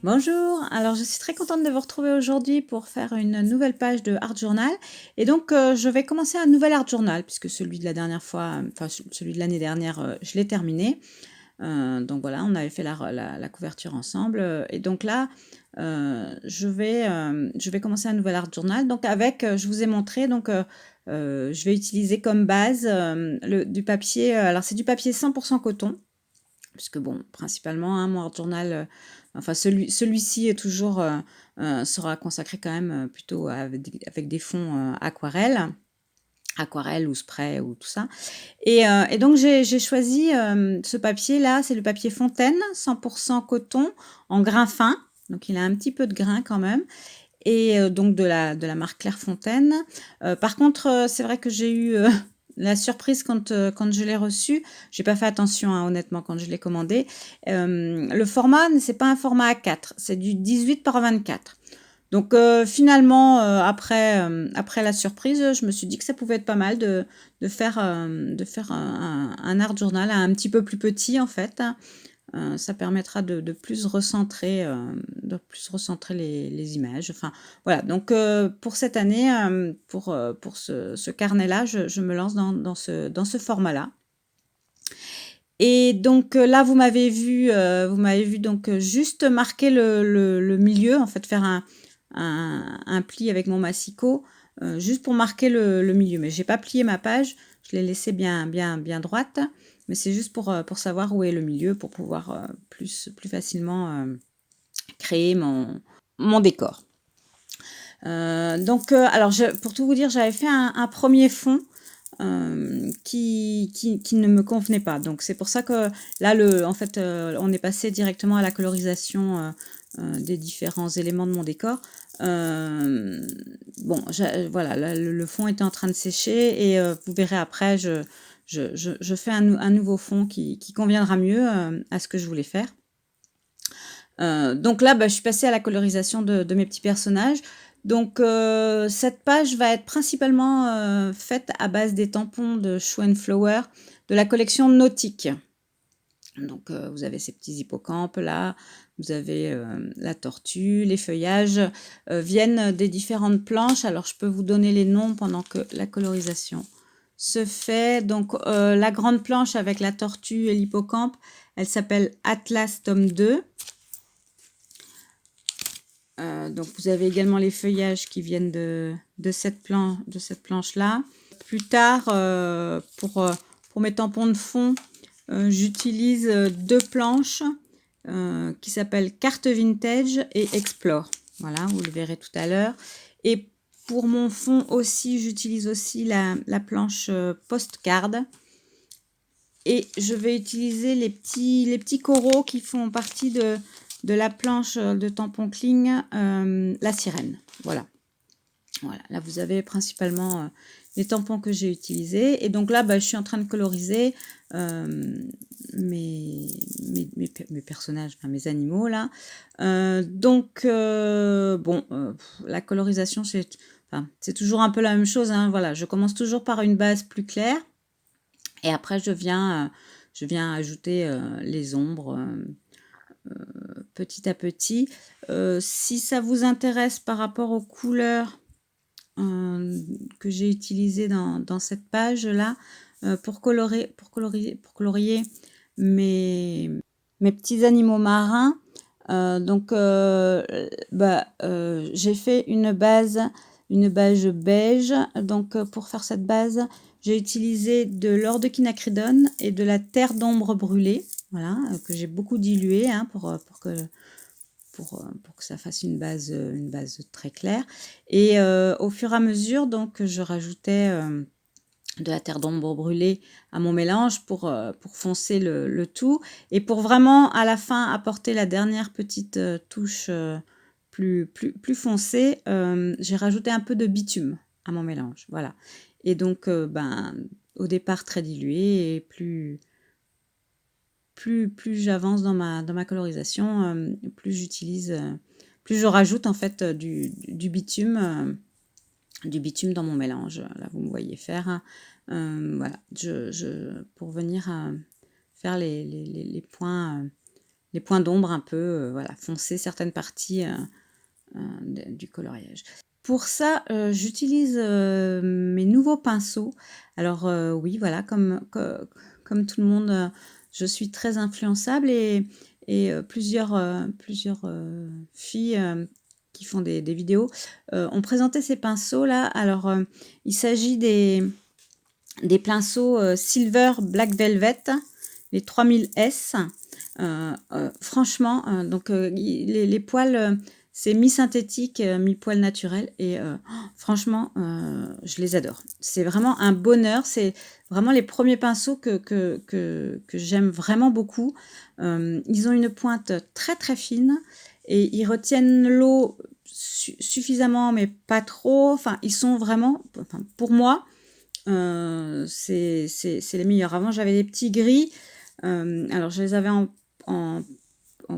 Bonjour, alors je suis très contente de vous retrouver aujourd'hui pour faire une nouvelle page de Art Journal. Et donc je vais commencer un nouvel Art Journal puisque celui de la dernière fois, enfin celui de l'année dernière, je l'ai terminé. Donc voilà, on avait fait la couverture ensemble. Et donc là, je vais commencer un nouvel Art Journal. Donc avec, je vous ai montré, donc je vais utiliser comme base du papier. Alors c'est du papier 100% coton puisque bon, principalement, hein, mon art journal, enfin celui-ci est toujours, sera consacré quand même plutôt avec des fonds aquarelle ou spray ou tout ça. Et donc j'ai choisi ce papier-là, c'est le papier Fontaine, 100% coton, en grain fin. Donc il a un petit peu de grain quand même. Et donc de la marque Clairefontaine. Par contre, c'est vrai que j'ai eu la surprise quand je l'ai reçu. J'ai pas fait attention, hein, honnêtement, quand je l'ai commandé. Le format, c'est pas un format A4, c'est du 18 par 24. Donc finalement, après la surprise, je me suis dit que ça pouvait être pas mal de faire un art journal un petit peu plus petit en fait. Ça permettra de plus recentrer, les images. Enfin, voilà. Donc, pour cette année, pour ce carnet-là, je me lance dans ce format-là. Et donc, là, vous m'avez vu donc juste marquer le milieu, en fait, faire un pli avec mon massicot, juste pour marquer le milieu. Mais j'ai pas plié ma page, je l'ai laissée bien droite. Mais c'est juste pour savoir où est le milieu, pour pouvoir plus facilement créer mon décor. Donc, alors, pour tout vous dire, j'avais fait un premier fond qui ne me convenait pas. Donc, c'est pour ça que là, en fait, on est passé directement à la colorisation des différents éléments de mon décor. Bon, voilà, là, le fond était en train de sécher et vous verrez après, je fais un nouveau fond qui conviendra mieux à ce que je voulais faire. Donc là, bah, je suis passée à la colorisation de mes petits personnages. Donc cette page va être principalement faite à base des tampons de Show Flower de la collection Nautique. Donc vous avez ces petits hippocampes là, vous avez la tortue, les feuillages viennent des différentes planches. Alors je peux vous donner les noms pendant que la colorisation se fait. Donc la grande planche avec la tortue et l'hippocampe, elle s'appelle Atlas tome 2. Donc vous avez également les feuillages qui viennent de cette planche-là. Plus tard, pour mes tampons de fond, j'utilise deux planches qui s'appellent Carte Vintage et Explore. Voilà, vous le verrez tout à l'heure. Et pour mon fond aussi, j'utilise aussi la planche Postcard. Et je vais utiliser les petits coraux qui font partie de la planche de tampon Kling, la sirène. Voilà. Voilà. Là, vous avez principalement les tampons que j'ai utilisés. Et donc là, bah, je suis en train de coloriser mes personnages, enfin, mes animaux là. Donc, bon, la colorisation, c'est toujours un peu la même chose, hein. Voilà, je commence toujours par une base plus claire. Et après, je viens ajouter les ombres petit à petit. Si ça vous intéresse par rapport aux couleurs que j'ai utilisées dans cette page-là, pour colorier mes petits animaux marins, j'ai fait une base beige. Donc, pour faire cette base, j'ai utilisé de l'or de quinacridone et de la terre d'ombre brûlée, voilà, que j'ai beaucoup dilué hein, pour que ça fasse une base très claire. Et au fur et à mesure, donc, je rajoutais de la terre d'ombre brûlée à mon mélange pour foncer le tout. Et pour vraiment, à la fin, apporter la dernière petite touche plus foncée, j'ai rajouté un peu de bitume à mon mélange. Voilà. Et donc, au départ très dilué et plus j'avance dans ma colorisation, plus je rajoute en fait du bitume dans mon mélange. Là, vous me voyez faire. Voilà, pour venir faire les points les points d'ombre un peu, voilà, foncer certaines parties du coloriage. Pour ça, j'utilise mes nouveaux pinceaux. Alors oui, voilà, comme tout le monde, je suis très influençable et plusieurs filles qui font des vidéos ont présenté ces pinceaux-là. Alors, il s'agit des pinceaux Silver Black Velvet, les 3000S. Franchement, donc les poils, c'est mi-synthétique, mi-poil naturel. Et franchement, je les adore. C'est vraiment un bonheur. C'est vraiment les premiers pinceaux que j'aime vraiment beaucoup. Ils ont une pointe très très fine et ils retiennent l'eau suffisamment, mais pas trop. Enfin, ils sont vraiment, enfin, pour moi, c'est les meilleurs. Avant, j'avais des petits gris. Alors, je les avais en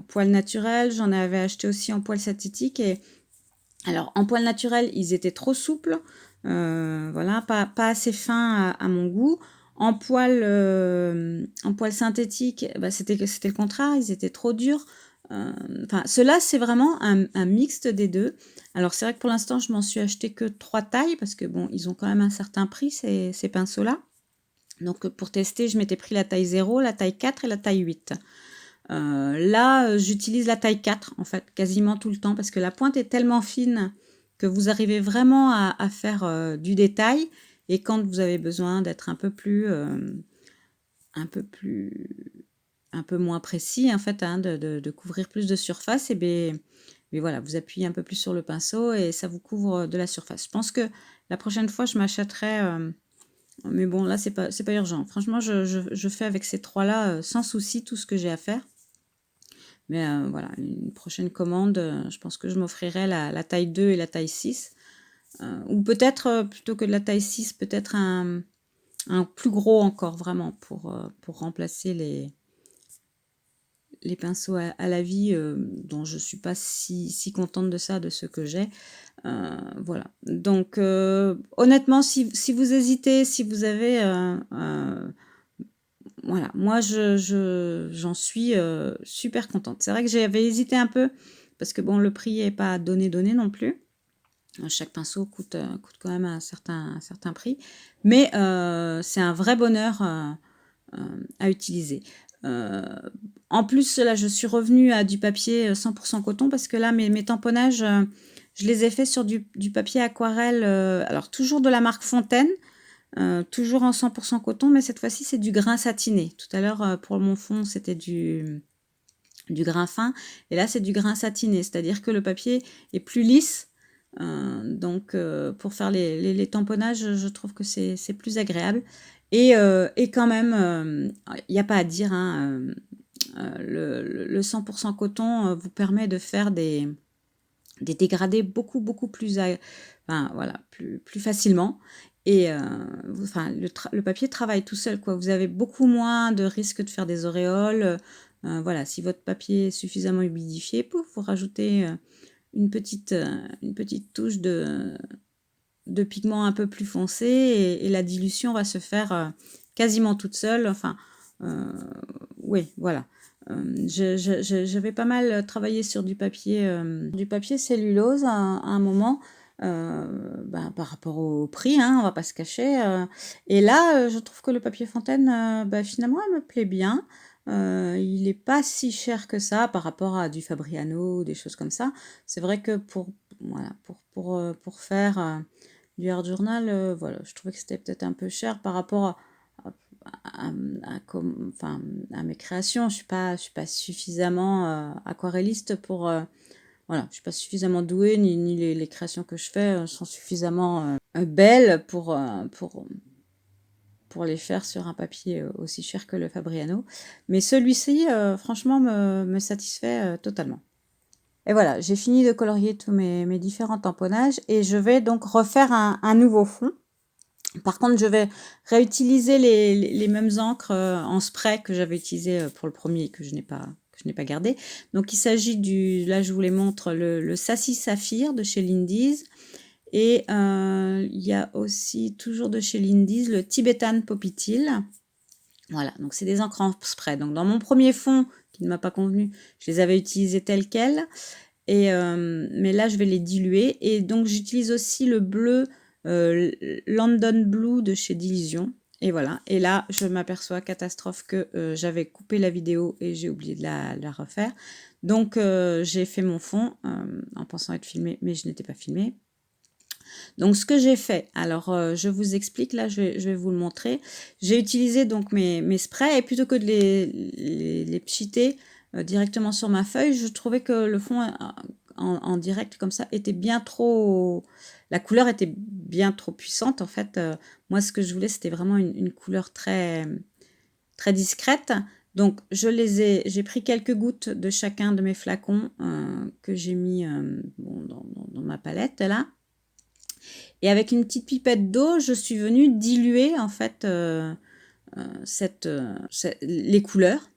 poil naturel. J'en avais acheté aussi en poil synthétique. Et alors, en poil naturel, ils étaient trop souples. Voilà, pas assez fins à mon goût. En poil synthétique, bah, c'était le contraire. Ils étaient trop durs. Enfin, cela, c'est vraiment un mixte des deux. Alors, c'est vrai que pour l'instant, je m'en suis acheté que 3 tailles parce que bon, ils ont quand même un certain prix, ces pinceaux-là. Donc, pour tester, je m'étais pris la taille 0, la taille 4 et la taille 8. Là, j'utilise la taille 4, en fait, quasiment tout le temps parce que la pointe est tellement fine que vous arrivez vraiment à faire du détail. Et quand vous avez besoin d'être un peu moins précis, en fait, hein, de couvrir plus de surface, et bien, mais voilà, vous appuyez un peu plus sur le pinceau et ça vous couvre de la surface. Je pense que la prochaine fois, je m'achèterai, mais bon, là, c'est pas urgent. Franchement, je fais avec ces trois-là sans souci tout ce que j'ai à faire. Mais voilà, une prochaine commande, je pense que je m'offrirai la taille 2 et la taille 6. Ou peut-être, plutôt que de la taille 6, peut-être un plus gros encore, vraiment, pour remplacer les pinceaux à la vie, dont je ne suis pas si contente de ça, de ce que j'ai. Voilà. Donc, honnêtement, si vous hésitez, si vous avez... voilà, moi, j'en suis super contente. C'est vrai que j'avais hésité un peu, parce que bon, le prix n'est pas donné non plus. Chaque pinceau coûte quand même un certain prix. Mais c'est un vrai bonheur à utiliser. En plus, là, je suis revenue à du papier 100% coton parce que là, mes tamponnages, je les ai faits sur du papier aquarelle, alors toujours de la marque Fontaine, toujours en 100% coton, mais cette fois-ci, c'est du grain satiné. Tout à l'heure, pour mon fond, c'était du grain fin, et là, c'est du grain satiné, c'est-à-dire que le papier est plus lisse. Donc, pour faire les tamponnages, je trouve que c'est plus agréable. Et quand même, il n'y a pas à dire, hein, le 100% coton vous permet de faire des dégradés beaucoup plus, enfin, voilà, plus facilement. Et enfin, le papier travaille tout seul, quoi. Vous avez beaucoup moins de risques de faire des auréoles. Voilà, si votre papier est suffisamment humidifié, pouf, vous rajoutez une petite touche de pigment un peu plus foncé et la dilution va se faire quasiment toute seule. Enfin, oui, voilà. J'avais pas mal travaillé sur du papier cellulose à un moment, par rapport au prix, hein, on va pas se cacher. Et là, je trouve que le papier Fontaine, finalement, elle me plaît bien. Il n'est pas si cher que ça par rapport à du Fabriano, des choses comme ça. C'est vrai que voilà, pour faire du art journal, voilà, je trouvais que c'était peut-être un peu cher par rapport à mes créations. Je suis pas suffisamment aquarelliste pour voilà, je suis pas suffisamment douée, ni les créations que je fais sont suffisamment belles pour les faire sur un papier aussi cher que le Fabriano. Mais celui-ci, franchement, me satisfait totalement. Et voilà, j'ai fini de colorier tous mes différents tamponnages et je vais donc refaire un nouveau fond. Par contre, je vais réutiliser les mêmes encres en spray que j'avais utilisé pour le premier et que je n'ai pas gardé. Donc, il s'agit là je vous les montre, le Sassy Saphir de chez Lindy's. Et il y a aussi, toujours de chez Lindy's, le Tibetan Poppy Teal. Voilà, donc c'est des encres en spray. Donc dans mon premier fond, qui ne m'a pas convenu, je les avais utilisés tels quels. Mais là, je vais les diluer. Et donc, j'utilise aussi le bleu London Blue de chez D'Illusion. Et voilà. Et là, je m'aperçois, catastrophe, que j'avais coupé la vidéo et j'ai oublié de la refaire. Donc, j'ai fait mon fond en pensant être filmé, mais je n'étais pas filmée. Donc, ce que j'ai fait, alors je vous explique, là, je vais vous le montrer. J'ai utilisé donc mes sprays et plutôt que de les pchiter directement sur ma feuille, je trouvais que le fond en direct comme ça était bien trop... La couleur était bien trop puissante. En fait, moi, ce que je voulais, c'était vraiment une couleur très, très discrète. Donc, j'ai pris quelques gouttes de chacun de mes flacons que j'ai mis dans ma palette, là. Et avec une petite pipette d'eau, je suis venue diluer en fait les couleurs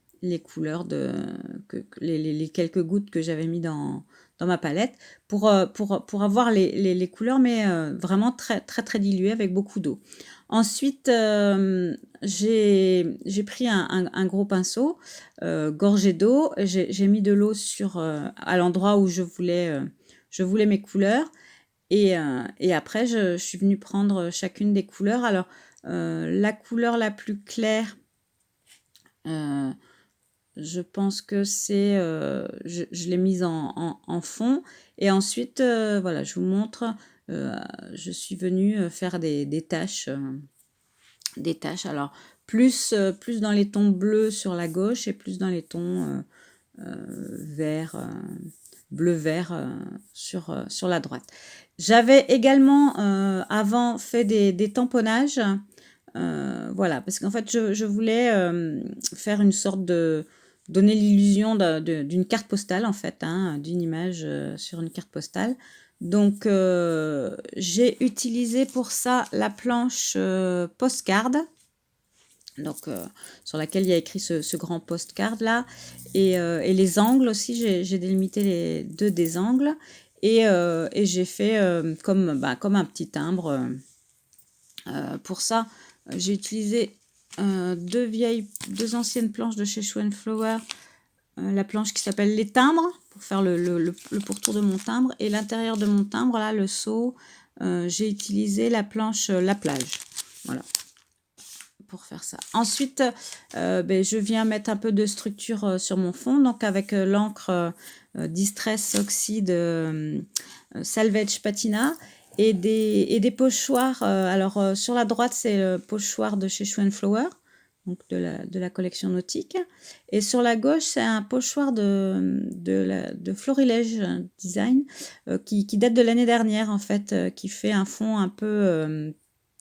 les quelques gouttes que j'avais mis dans ma palette pour avoir les couleurs, mais vraiment très, très, très diluées avec beaucoup d'eau. Ensuite, j'ai pris un gros pinceau gorgé d'eau. J'ai mis de l'eau à l'endroit où je voulais mes couleurs. Et après, je suis venue prendre chacune des couleurs. Alors, la couleur la plus claire, je pense que c'est... je l'ai mise en fond. Et ensuite, voilà, je vous montre, je suis venue faire des taches. Des taches. Alors, plus dans les tons bleus sur la gauche et plus dans les tons vert, bleu-vert sur la droite. J'avais également avant fait des tamponnages, voilà, parce qu'en fait je voulais faire une sorte donner l'illusion d'une carte postale en fait, hein, d'une image sur une carte postale. Donc j'ai utilisé pour ça la planche postcard. Donc, sur laquelle il y a écrit ce grand postcard là. Et les angles aussi, j'ai délimité les deux des angles. Et j'ai fait comme un petit timbre. Pour ça, j'ai utilisé deux anciennes planches de chez Show Flower. La planche qui s'appelle les timbres, pour faire le pourtour de mon timbre. Et l'intérieur de mon timbre, là, le seau, j'ai utilisé la planche La Plage. Voilà. Pour faire ça. Ensuite, je viens mettre un peu de structure sur mon fond, donc avec l'encre Distress Oxide Salvage Patina et des pochoirs. Alors, sur la droite, c'est le pochoir de chez Show Flower, donc de la collection nautique. Et sur la gauche, c'est un pochoir de Florilège Design qui date de l'année dernière, en fait, qui fait un fond un peu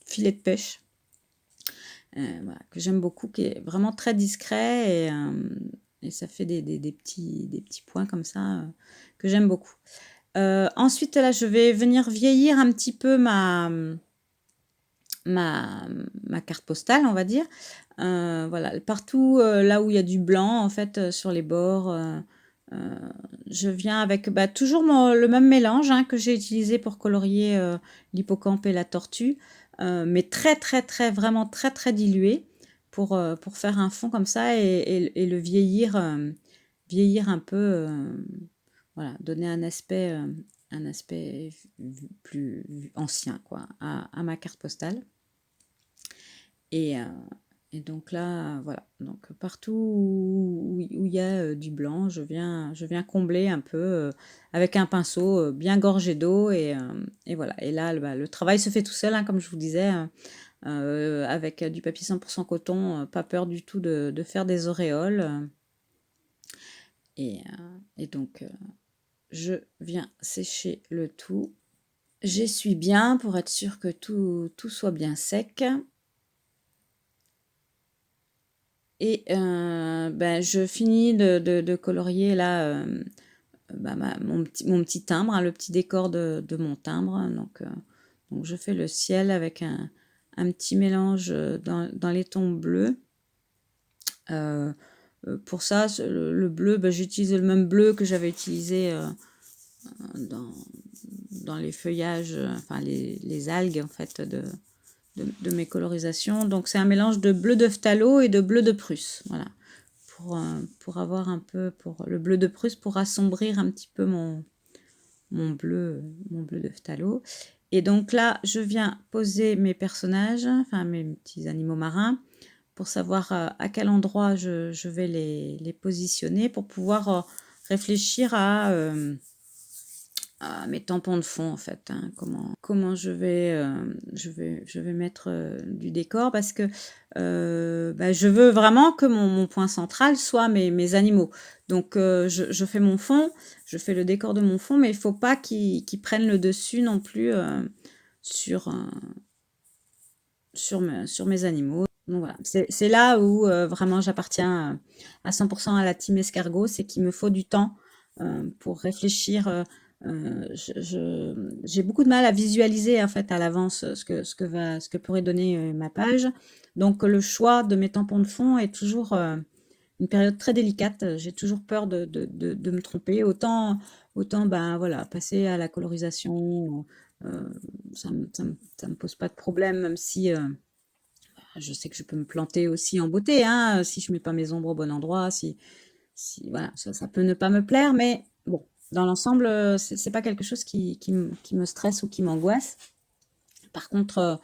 filet de pêche. Voilà, que j'aime beaucoup, qui est vraiment très discret et ça fait des petits points comme ça que j'aime beaucoup. Ensuite, là, je vais venir vieillir un petit peu ma carte postale, on va dire. Voilà, partout là où il y a du blanc, en fait, sur les bords, je viens avec toujours le même mélange hein, que j'ai utilisé pour colorier l'hippocampe et la tortue. Mais très, très, très, vraiment très, très dilué pour faire un fond comme ça et le vieillir, vieillir un peu, voilà, donner un aspect plus ancien quoi, à ma carte postale. Et donc là, voilà, donc partout où il y a du blanc, je viens combler un peu avec un pinceau bien gorgé d'eau et voilà. Et là, le travail se fait tout seul, hein, comme je vous disais, avec du papier 100% coton, pas peur du tout de faire des auréoles. Et donc, je viens sécher le tout. J'essuie bien pour être sûr que tout soit bien sec. Et je finis de colorier là mon petit timbre, hein, le petit décor de mon timbre. Donc je fais le ciel avec un petit mélange dans les tons bleus. Pour ça, le bleu, j'utilise le même bleu que j'avais utilisé dans les feuillages, enfin les algues en fait de mes colorisations. Donc c'est un mélange de bleu de phthalo et de bleu de Prusse. Voilà. Pour avoir un peu, pour le bleu de Prusse, pour assombrir un petit peu mon bleu de phthalo. Et donc là, je viens poser mes personnages, enfin mes petits animaux marins, pour savoir à quel endroit je vais les positionner, pour pouvoir réfléchir à mes tampons de fond en fait, hein, comment je vais mettre du décor, parce que bah, je veux vraiment que mon point central soit mes animaux. Donc je fais mon fond, je fais le décor de mon fond, mais il faut pas qu'il prenne le dessus non plus sur, sur mes animaux. Donc voilà, c'est là où vraiment j'appartiens à 100% à la team escargot, c'est qu'il me faut du temps pour réfléchir. J'ai beaucoup de mal à visualiser en fait à l'avance ce que pourrait donner ma page. Donc le choix de mes tampons de fond est toujours une période très délicate. J'ai toujours peur de me tromper. Autant ben voilà, passer à la colorisation, ça me pose pas de problème, même si je sais que je peux me planter aussi en beauté, hein, si je mets pas mes ombres au bon endroit, si voilà, ça peut ne pas me plaire, mais bon, dans l'ensemble, c'est pas quelque chose qui me stresse ou qui m'angoisse. Par contre,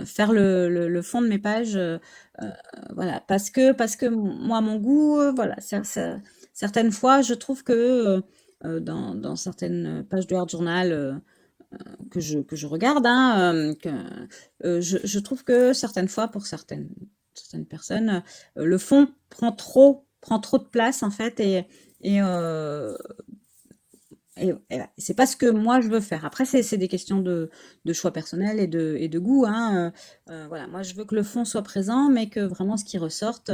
faire le fond de mes pages, voilà, parce que moi, mon goût, voilà, certaines fois, je trouve que dans certaines pages de Art Journal que je regarde, hein, je trouve que certaines fois, pour certaines personnes, le fond prend trop de place en fait, et, euh, et voilà. C'est pas ce que moi je veux faire. Après, c'est des questions de choix personnel et de goût, hein. Voilà, moi je veux que le fond soit présent, mais que vraiment ce qui ressorte,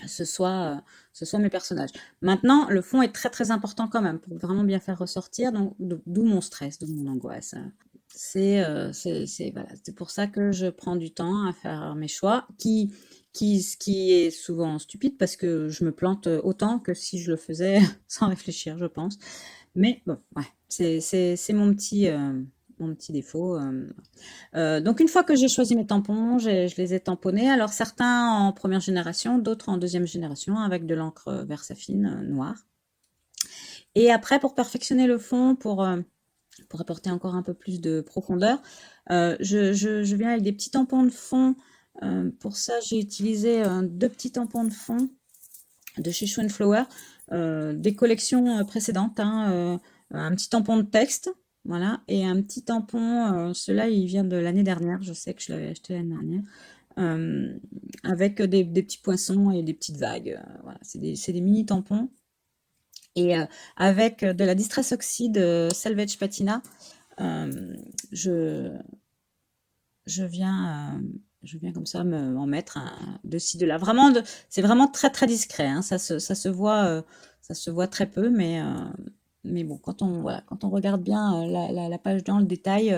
ce soit, ce soit mes personnages. Maintenant, le fond est très très important quand même pour vraiment bien faire ressortir, donc d'où mon stress, d'où mon angoisse. Voilà, c'est pour ça que je prends du temps à faire mes choix, ce qui est souvent stupide parce que je me plante autant que si je le faisais sans réfléchir, je pense. Mais bon, ouais, c'est mon petit défaut. Donc une fois que j'ai choisi mes tampons, je les ai tamponnés. Alors certains en première génération, d'autres en deuxième génération avec de l'encre Versafine noire. Et après, pour perfectionner le fond, pour apporter encore un peu plus de profondeur, je viens avec des petits tampons de fond. Pour ça, j'ai utilisé deux petits tampons de fond de chez Show Flower, des collections précédentes, hein, un petit tampon de texte, voilà, et un petit tampon, celui-là il vient de l'année dernière, je sais que je l'avais acheté l'année dernière, avec des petits poissons et des petites vagues, voilà, c'est des mini tampons, et avec de la Distress Oxide Salvage Patina, je, je viens comme ça en mettre de ci, de là. Vraiment, c'est vraiment très très discret, hein. Ça se voit très peu, mais bon, voilà, quand on regarde bien la page dans le détail,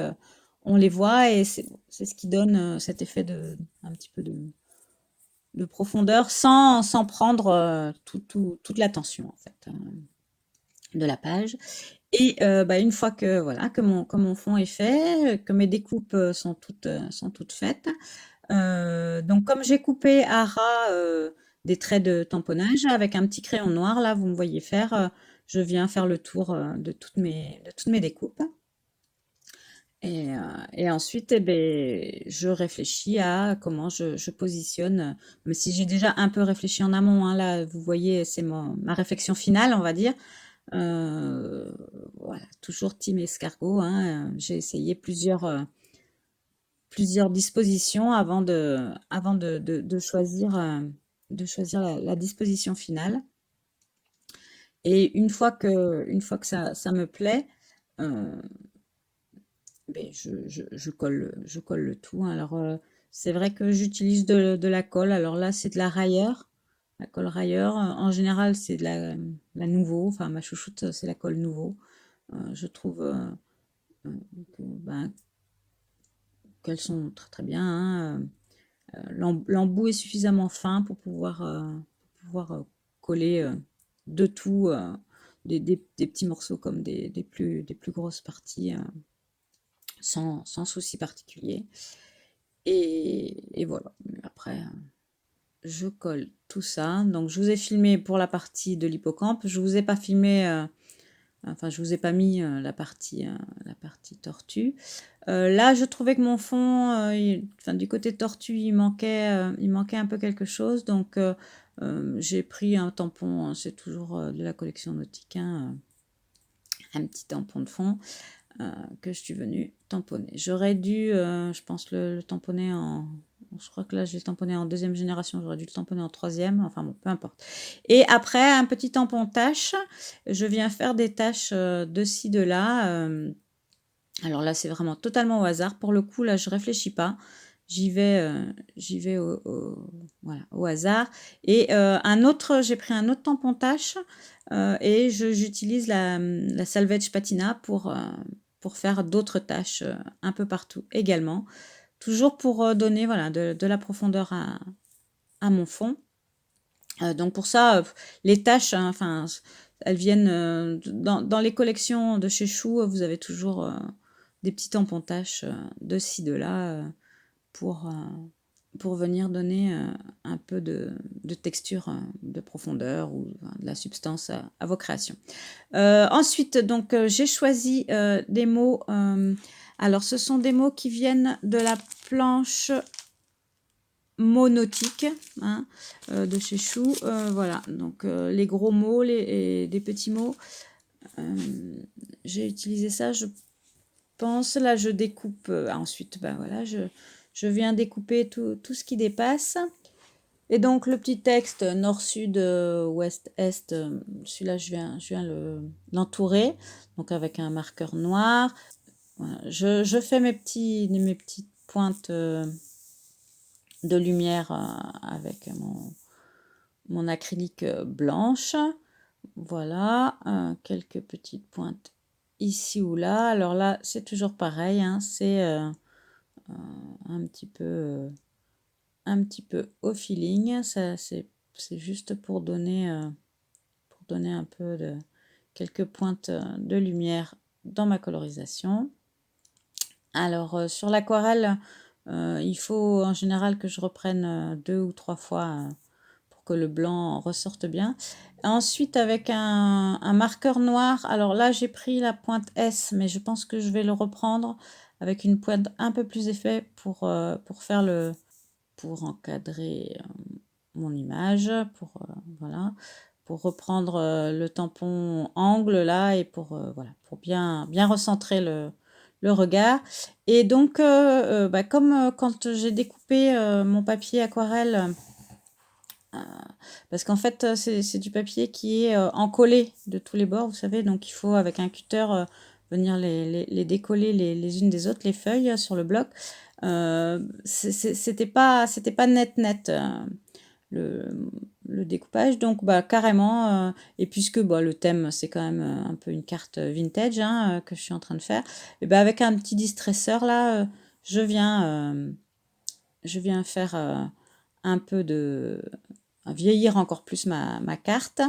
on les voit, et c'est ce qui donne cet effet un petit peu de profondeur sans prendre toute l'attention en fait, de la page. Et bah, une fois que voilà, que mon fond est fait, que mes découpes sont toutes faites, donc comme j'ai coupé à ras des traits de tamponnage avec un petit crayon noir, là vous me voyez faire, je viens faire le tour de toutes mes découpes. Et ensuite, eh ben, je réfléchis à comment je positionne. Mais si j'ai déjà un peu réfléchi en amont, hein, là, vous voyez, c'est ma réflexion finale, on va dire. Voilà, toujours team escargot, hein. J'ai essayé plusieurs dispositions avant de choisir la disposition finale. Et une fois que ça me plaît, euh, ben, je colle le tout, hein. Alors, c'est vrai que j'utilise de la colle. Alors là, c'est de la railleur, la colle railleur. En général, c'est de la nouveau. Enfin, ma chouchoute, c'est la colle nouveau. Je trouve ben, qu'elles sont très très bien, hein. L'embout est suffisamment fin pour pouvoir coller de tout, des petits morceaux comme des plus grosses parties, sans souci particulier. Et voilà. Après, je colle tout ça. Donc, je vous ai filmé pour la partie de l'hippocampe. Je vous ai pas filmé, enfin, je vous ai pas mis la partie tortue. Là, je trouvais que mon fond, enfin, du côté tortue, il manquait un peu quelque chose. Donc, j'ai pris un tampon. Hein, c'est toujours de la collection nautique, hein, un petit tampon de fond que je suis venue tamponner. J'aurais dû, je pense, le tamponner en... Je crois que là, je l'ai tamponné en 2e génération. J'aurais dû le tamponner en 3e. Enfin bon, peu importe. Et après, un petit tampon tache. Je viens faire des taches de ci, de là. Alors là, c'est vraiment totalement au hasard. Pour le coup, là, je réfléchis pas. J'y vais voilà, au hasard. Et j'ai pris un autre tampon tache et j'utilise la Salvage Patina pour faire d'autres tâches un peu partout également. Toujours pour donner voilà, de la profondeur à mon fond. Donc pour ça, les tâches, hein, enfin, elles viennent dans les collections de chez Chou, vous avez toujours des petits tampons tâches de ci, de là pour venir donner un peu de texture, de profondeur ou de la substance à vos créations. Ensuite, donc, j'ai choisi des mots. Alors, ce sont des mots qui viennent de la planche monotique hein, de chez Chou. Voilà, donc les gros mots et des petits mots. J'ai utilisé ça, je pense. Là, je découpe. Ensuite, ben voilà, je viens découper tout ce qui dépasse. Et donc, le petit texte nord-sud, ouest-est, celui-là, je viens l'entourer. Donc, avec un marqueur noir. Voilà. Je fais mes petites pointes de lumière avec mon acrylique blanche. Voilà, quelques petites pointes ici ou là. Alors là, c'est toujours pareil, hein, c'est un petit peu au feeling. Ça, c'est juste pour donner un peu de quelques pointes de lumière dans ma colorisation. Alors, sur l'aquarelle, il faut en général que je reprenne 2 ou 3 fois pour que le blanc ressorte bien. Ensuite, avec un marqueur noir, alors là, j'ai pris la pointe S, mais je pense que je vais le reprendre avec une pointe un peu plus épais pour encadrer mon image, voilà, pour reprendre le tampon angle là et voilà, pour bien recentrer le regard. Et donc, bah, comme quand j'ai découpé mon papier aquarelle, parce qu'en fait, c'est du papier qui est encollé de tous les bords, vous savez, donc il faut avec un cutter venir les décoller les unes des autres, les feuilles sur le bloc. C'était pas net le, le découpage, donc bah carrément, et puisque bah, le thème c'est quand même un peu une carte vintage hein, que je suis en train de faire, et bah avec un petit distresseur là, je viens faire un peu vieillir encore plus ma carte,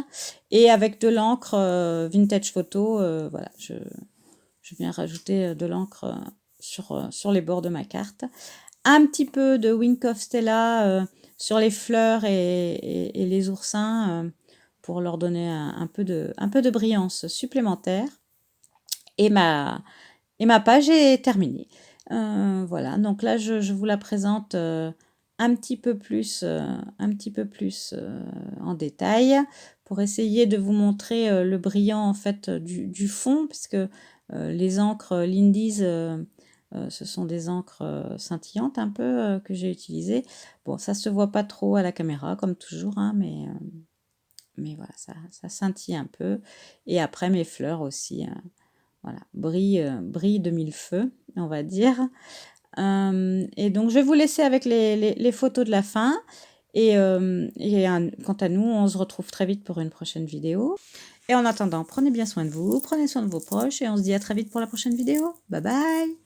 et avec de l'encre vintage photo, voilà, je viens rajouter de l'encre sur les bords de ma carte. Un petit peu de Wink of Stella sur les fleurs et les oursins pour leur donner un peu de brillance supplémentaire. Et ma page est terminée. Voilà, donc là, je vous la présente un petit peu plus en détail pour essayer de vous montrer le brillant en fait du fond, puisque les encres Lindy's, ce sont des encres scintillantes un peu que j'ai utilisées. Bon, ça se voit pas trop à la caméra comme toujours, hein, mais voilà, ça scintille un peu. Et après mes fleurs aussi, voilà, brille de mille feux, on va dire. Et donc, je vais vous laisser avec les photos de la fin. Et quant à nous, on se retrouve très vite pour une prochaine vidéo. Et en attendant, prenez bien soin de vous, prenez soin de vos proches et on se dit à très vite pour la prochaine vidéo. Bye bye!